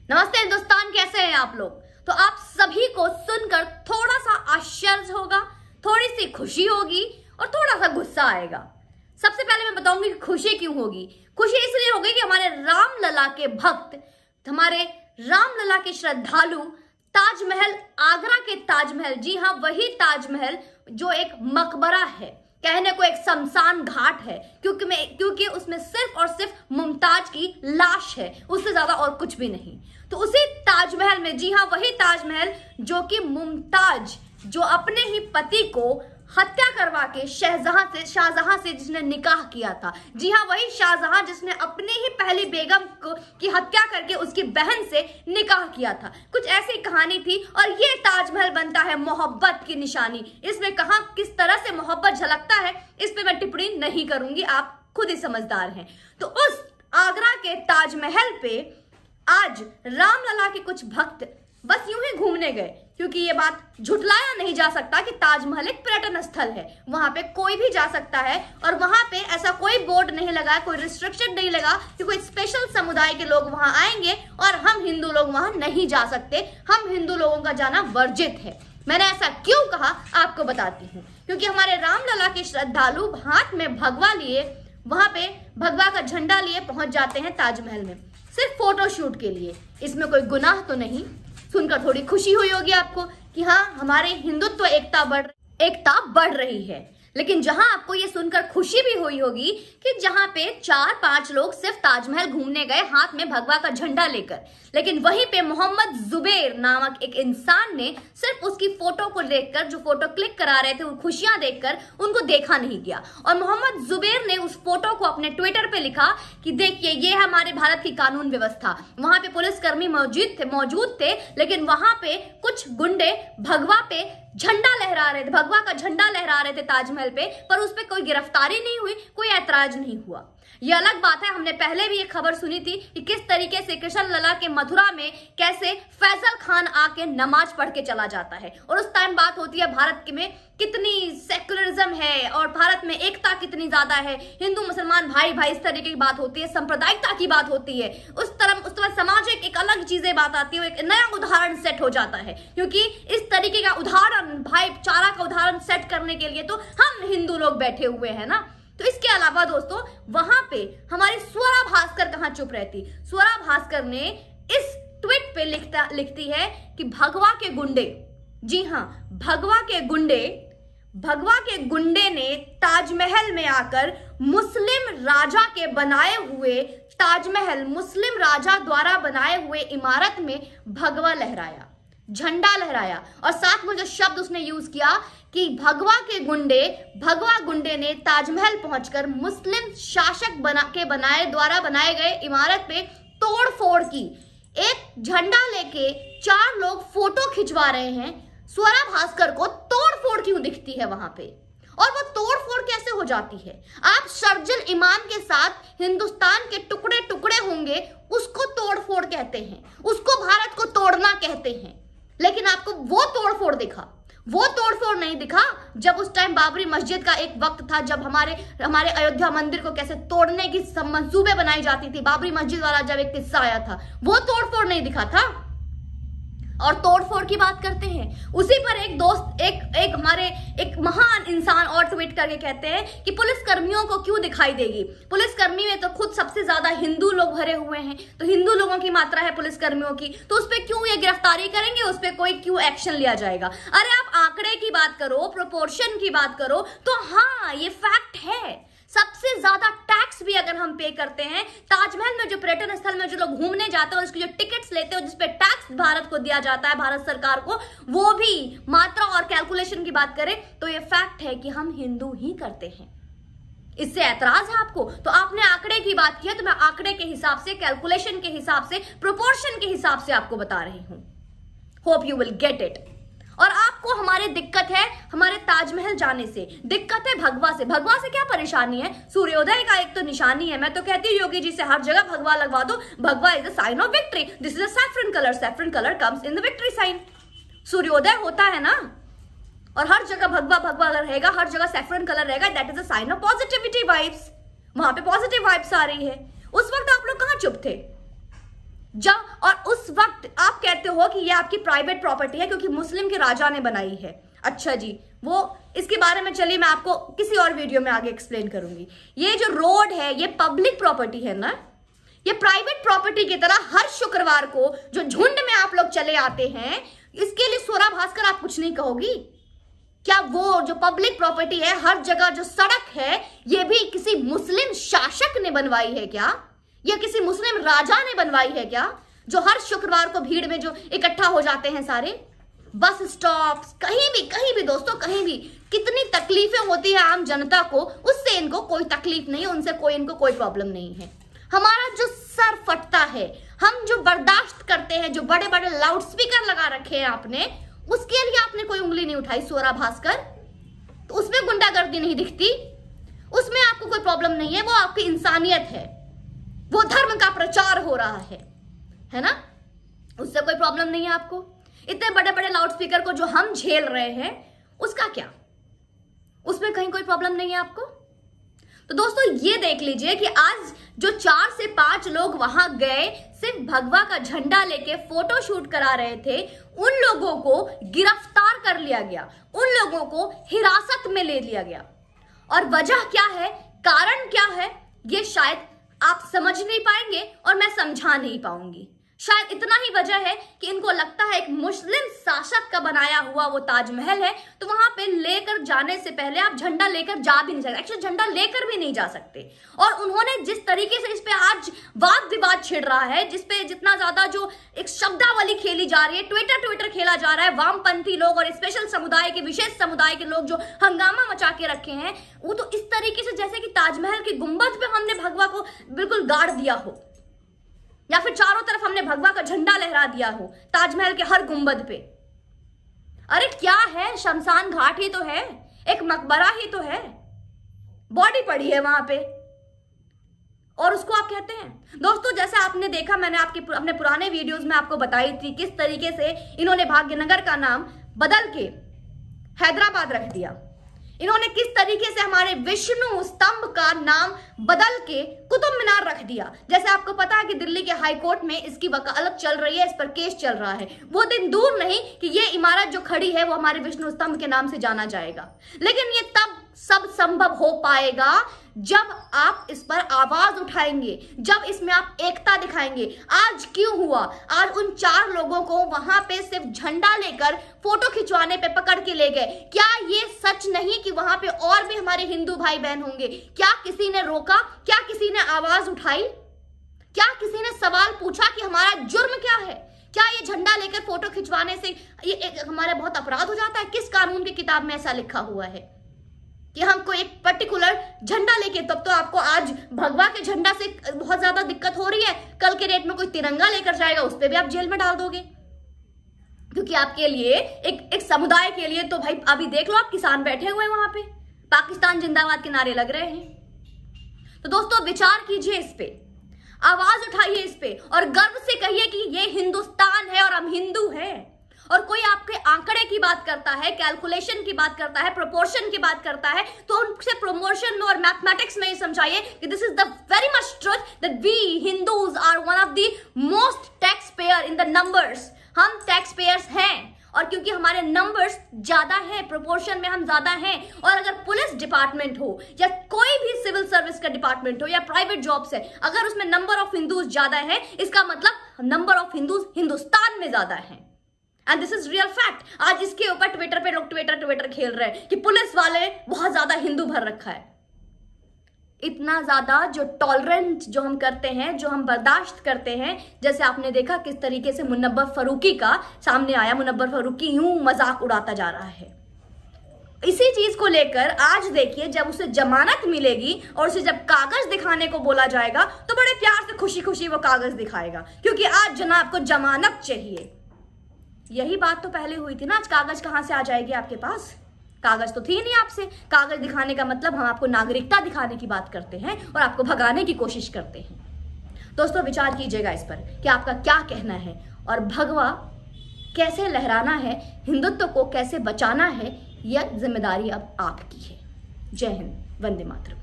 नमस्ते हिंदुस्तान, कैसे हैं आप लोग। तो आप सभी को सुनकर थोड़ा सा आश्चर्य होगा, थोड़ी सी खुशी होगी और थोड़ा सा गुस्सा आएगा। सबसे पहले मैं बताऊंगी कि खुशी क्यों होगी। खुशी इसलिए होगी कि हमारे रामलला के भक्त, हमारे रामलला के श्रद्धालु ताजमहल, आगरा के ताजमहल, जी हाँ वही ताजमहल जो एक मकबरा है, कहने को एक शमशान घाट है, क्योंकि उसमें सिर्फ और सिर्फ मुमताज की लाश है, उससे ज्यादा और कुछ भी नहीं। तो उसी ताजमहल में, जी हाँ वही ताजमहल जो कि मुमताज, जो अपने ही पति को हत्या करवा के शाहजहां से जिसने निकाह किया था, जी हाँ वही शाहजहां जिसने अपनी ही पहली बेगम की हत्या करके उसकी बहन से निकाह किया था, कुछ ऐसी कहानी थी। और ये ताजमहल बनता है मोहब्बत की निशानी। इसमें कहां किस तरह से मोहब्बत झलकता है इस पे मैं टिप्पणी नहीं करूंगी, आप खुद ही समझदार हैं। तो उस आगरा के ताजमहल पे आज रामलला के कुछ भक्त बस यूं ही घूमने गए, क्योंकि ये बात झुटलाया नहीं जा सकता कि ताजमहल एक पर्यटन स्थल है, वहां पे कोई भी जा सकता है और वहां पे ऐसा कोई बोर्ड नहीं लगा, कोई रिस्ट्रिक्शन नहीं लगा कि कोई स्पेशल समुदाय के लोग वहां आएंगे और हम हिंदू लोग वहां नहीं जा सकते, हम हिंदू लोगों का जाना वर्जित है। मैंने ऐसा क्यों कहा आपको बताती हूँ। क्योंकि हमारे रामलला के श्रद्धालु हाथ में भगवा लिए, वहां पे भगवा का झंडा लिए पहुंच जाते हैं ताजमहल में, सिर्फ फोटोशूट के लिए। इसमें कोई गुनाह तो नहीं। सुनकर थोड़ी खुशी हुई होगी आपको कि हाँ हमारे हिंदुत्व एकता बढ़ रही है। लेकिन जहां आपको ये सुनकर खुशी भी हुई होगी कि जहां पे 4-5 लोग सिर्फ ताजमहल घूमने गए हाथ में भगवा का झंडा लेकर, लेकिन वहीं पे मोहम्मद जुबैर नामक एक इंसान ने सिर्फ उसकी फोटो को देखकर, जो फोटो क्लिक करा रहे थे वो खुशियां देखकर, उनको देखा नहीं गया। और मोहम्मद जुबैर ने उस फोटो को अपने ट्विटर पे लिखा कि देखिए ये है हमारे भारत की कानून व्यवस्था। वहां पे पुलिसकर्मी मौजूद थे, लेकिन वहां पे कुछ गुंडे भगवा पे झंडा लहरा रहे थे, भगवा का झंडा लहरा रहे थे ताजमहल पे, पर उस पे कोई गिरफ्तारी नहीं हुई, कोई ऐतराज नहीं हुआ। ये अलग बात है, हमने पहले भी एक खबर सुनी थी कि किस तरीके से कृष्ण लला के मथुरा में कैसे फैसल खान आके नमाज पढ़ के चला जाता है, और उस टाइम बात होती है भारत में कितनी सेक्युलरिज्म है और भारत में एकता कितनी ज्यादा है, हिंदू मुसलमान भाई भाई इस तरीके की बात होती है, सांप्रदायिकता की बात होती है। उस तरह सामाजिक एक अलग चीजें बात आती है, एक नया उदाहरण सेट हो जाता है, क्योंकि इस तरीके का उदाहरण, भाईचारा का उदाहरण सेट करने के लिए तो हम हिंदू लोग बैठे हुए हैं ना। तो इसके अलावा दोस्तों वहां पे हमारी स्वरा भास्कर कहां चुप रहती। स्वरा भास्कर ने इस ट्वीट पे लिखती है कि भगवा के गुंडे, जी हां भगवा के गुंडे ने ताजमहल में आकर मुस्लिम राजा के बनाए हुए ताजमहल, मुस्लिम राजा द्वारा बनाए हुए इमारत में भगवा लहराया, झंडा लहराया, और साथ में जो शब्द उसने यूज किया कि भगवा गुंडे ने ताजमहल पहुंचकर मुस्लिम शासक द्वारा बनाए गए इमारत पे तोड़ फोड़ की। एक झंडा लेके 4 लोग फोटो खिंचवा रहे हैं, स्वरा भास्कर को तोड़ फोड़ क्यों दिखती है वहां पे, और वो तोड़ फोड़ कैसे हो जाती है। आप शर्जिल इमाम के साथ हिंदुस्तान के टुकड़े टुकड़े होंगे, उसको तोड़ फोड़ कहते हैं, उसको भारत को तोड़ना कहते हैं, लेकिन आपको वो तोड़ फोड़ दिखा, वो तोड़ फोड़ नहीं दिखा जब उस टाइम बाबरी मस्जिद का एक वक्त था, जब हमारे अयोध्या मंदिर को कैसे तोड़ने की मंसूबे बनाई जाती थी। बाबरी मस्जिद वाला जब एक किस्सा आया था, वो तोड़ फोड़ नहीं दिखा था। और तोड़फोड़ की बात करते हैं, उसी पर एक दोस्त एक महान इंसान और ट्वीट करके कहते हैं कि पुलिसकर्मियों को क्यों दिखाई देगी, पुलिसकर्मी में तो खुद सबसे ज्यादा हिंदू लोग भरे हुए हैं, तो हिंदू लोगों की मात्रा है पुलिसकर्मियों की, तो उस पर क्यों ये गिरफ्तारी करेंगे, उस पर कोई क्यों एक्शन लिया जाएगा। अरे आप आंकड़े की बात करो, प्रोपोर्शन की बात करो, तो हाँ ये फैक्ट है। सबसे ज्यादा टैक्स भी अगर हम पे करते हैं, ताजमहल में जो पर्यटन स्थल में जो लोग घूमने जाते हैं और उसकी जो टिकट्स लेते हैं जिसपे टैक्स भारत को दिया जाता है, भारत सरकार को, वो भी मात्रा और कैलकुलेशन की बात करें तो ये फैक्ट है कि हम हिंदू ही करते हैं। इससे ऐतराज है आपको? तो आपने आंकड़े की बात की है, तो मैं आंकड़े के हिसाब से, कैलकुलेशन के हिसाब से, प्रोपोर्शन के हिसाब से आपको बता रही हूं। Hope you will get it. और आपको हमारी दिक्कत है हमारे ताजमहल जाने से, दिक्कत है भगवा से। भगवा से क्या परेशानी है? सूर्योदय का एक तो निशानी है। मैं तो कहती हूँ योगी जी से हर जगह भगवा लगवा दो। Bhagwa is the sign of victory, this is a saffron colour, saffron colour comes in the victory sign. सूर्योदय होता है ना, और हर जगह भगवा भगवा रहेगा, हर जगह सैफरन कलर रहेगा, that is a sign of positivity vibes. वहां पे पॉजिटिव वाइब्स आ रही है। उस वक्त आप लोग कहां चुप थे? जब और उस वक्त आप कहते हो कि ये आपकी प्राइवेट प्रॉपर्टी है क्योंकि मुस्लिम के राजा ने बनाई है। अच्छा जी, वो इसके बारे में चलिए मैं आपको किसी और वीडियो में आगे एक्सप्लेन करूंगी। ये जो रोड है ये पब्लिक प्रॉपर्टी है ना, ये प्राइवेट प्रॉपर्टी की तरह हर शुक्रवार को जो झुंड में आप लोग चले आते हैं, इसके लिए स्वरा भास्कर आप कुछ नहीं कहोगी क्या? वो जो पब्लिक प्रॉपर्टी है, हर जगह जो सड़क है, ये भी किसी मुस्लिम शासक ने बनवाई है क्या? या किसी मुस्लिम राजा ने बनवाई है क्या? जो हर शुक्रवार को भीड़ में जो इकट्ठा हो जाते हैं सारे बस स्टॉप, कहीं भी दोस्तों, कहीं भी कितनी तकलीफें होती है आम जनता को, उससे इनको कोई तकलीफ नहीं, उनसे इनको कोई प्रॉब्लम नहीं है। हमारा जो सर फटता है, हम जो बर्दाश्त करते हैं, जो बड़े बड़े लाउड स्पीकर लगा रखे हैं आपने, उसके लिए आपने कोई उंगली नहीं उठाई स्वरा भास्कर। तो उसमें गुंडागर्दी नहीं दिखती, उसमें आपको कोई प्रॉब्लम नहीं है, वो आपकी इंसानियत है, वो धर्म का प्रचार हो रहा है ना, उससे कोई प्रॉब्लम नहीं है आपको। इतने बड़े बड़े लाउड स्पीकर को जो हम झेल रहे हैं, उसका क्या, उसमें कहीं कोई प्रॉब्लम नहीं है आपको। तो दोस्तों ये देख लीजिए कि आज जो 4 से 5 लोग वहां गए, सिर्फ भगवा का झंडा लेके फोटो शूट करा रहे थे, उन लोगों को गिरफ्तार कर लिया गया, उन लोगों को हिरासत में ले लिया गया। और वजह क्या है, कारण क्या है, ये शायद आप समझ नहीं पाएंगे और मैं समझा नहीं पाऊंगी। शायद इतना ही वजह है कि इनको लगता है एक मुस्लिम शासक का बनाया हुआ वो ताजमहल है, तो वहां पे लेकर जाने से पहले आप झंडा लेकर जा भी नहीं सकते, एक्चुअली झंडा लेकर भी नहीं जा सकते। और उन्होंने जिस तरीके से इस पे आज वाद विवाद छिड़ रहा है, जिसपे जितना ज्यादा जो एक शब्दावली खेली जा रही है, ट्विटर खेला जा रहा है, वामपंथी लोग और स्पेशल समुदाय के, विशेष समुदाय के लोग जो हंगामा मचा के रखे हैं, वो तो इस तरीके से जैसे कि ताजमहल की गुंबद पे हमने भगवा को बिल्कुल गाड़ दिया हो, या फिर चारों तरफ हमने भगवा का झंडा लहरा दिया हो ताजमहल के हर गुंबद पे। अरे क्या है, शमशान घाट ही तो है, एक मकबरा ही तो है, बॉडी पड़ी है वहां पे, और उसको आप कहते हैं। दोस्तों जैसे आपने देखा, मैंने अपने पुराने वीडियोस में आपको बताई थी किस तरीके से इन्होंने भाग्यनगर का नाम बदल के हैदराबाद रख दिया, इन्होंने किस तरीके से हमारे विष्णु स्तंभ का नाम बदल के कुतुब मीनार रख दिया। जैसे आपको पता है कि दिल्ली के हाई कोर्ट में इसकी वकालत चल रही है, इस पर केस चल रहा है, वो दिन दूर नहीं कि ये इमारत जो खड़ी है वो हमारे विष्णु स्तंभ के नाम से जाना जाएगा। लेकिन ये तब सब संभव हो पाएगा जब आप इस पर आवाज उठाएंगे, जब इसमें आप एकता दिखाएंगे। आज क्यों हुआ, आज उन 4 लोगों को वहां पे सिर्फ झंडा लेकर फोटो खिंचवाने पे पकड़ के ले गए। क्या ये सच नहीं कि वहां पे और भी हमारे हिंदू भाई बहन होंगे? क्या किसी ने रोका? क्या किसी ने आवाज उठाई? क्या किसी ने सवाल पूछा कि हमारा जुर्म क्या है? क्या ये झंडा लेकर फोटो खिंचवाने से ये हमारा बहुत अपराध हो जाता है? किस कानून की किताब में ऐसा लिखा हुआ है कि हमको एक पर्टिकुलर झंडा लेके, तब तो आपको आज भगवा के झंडा से बहुत ज्यादा दिक्कत हो रही है, कल के डेट में कोई तिरंगा लेकर जाएगा, उस पर भी आप जेल में डाल दोगे, क्योंकि आपके लिए एक समुदाय के लिए तो भाई अभी देख लो, आप किसान बैठे हुए हैं वहां पे, पाकिस्तान जिंदाबाद के नारे लग रहे हैं। तो दोस्तों विचार कीजिए इस पे, आवाज उठाइए इस पे, और गर्व से कहिए कि ये हिंदुस्तान है और हम हिंदू हैं। और कोई आपके आंकड़े की बात करता है, कैलकुलेशन की बात करता है, प्रोपोर्शन की बात करता है, तो उनसे प्रमोशन में और मैथमेटिक्स में ही समझाइए कि this is the very much truth that we Hindus are one of the most tax payer in the numbers. हम टैक्स पेयर्स हैं, और क्योंकि हमारे नंबर्स ज्यादा हैं, प्रोपोर्शन में हम ज्यादा हैं। और अगर पुलिस डिपार्टमेंट हो या कोई भी सिविल सर्विस का डिपार्टमेंट हो या प्राइवेट जॉब्स है, अगर उसमें नंबर ऑफ हिंदूज ज्यादा है, इसका मतलब नंबर ऑफ हिंदूज हिंदुस्तान में ज्यादा है। And this is real fact. आज इसके ऊपर ट्विटर पे लोग ट्विटर खेल रहे हैं कि पुलिस वाले बहुत ज्यादा हिंदू भर रखा है। इतना ज्यादा जो टॉलरेंट जो हम करते हैं, जो हम बर्दाश्त करते हैं, जैसे आपने देखा किस तरीके से मुनव्वर फारूकी का सामने आया, मुनव्वर फारूकी यूं मजाक उड़ाता जा रहा है। इसी चीज को लेकर आज देखिए, जब उसे जमानत मिलेगी और उसे जब कागज दिखाने को बोला जाएगा, तो बड़े प्यार से खुशी खुशी वो कागज दिखाएगा, क्योंकि आज जनाब को जमानत चाहिए। यही बात तो पहले हुई थी ना, आज कागज कहां से आ जाएगी आपके पास? कागज तो थी नहीं आपसे। कागज दिखाने का मतलब हम आपको नागरिकता दिखाने की बात करते हैं और आपको भगाने की कोशिश करते हैं। दोस्तों विचार कीजिएगा इस पर कि आपका क्या कहना है, और भगवा कैसे लहराना है, हिंदुत्व को कैसे बचाना है, यह जिम्मेदारी अब आपकी है। जय हिंद, वंदे मातरम।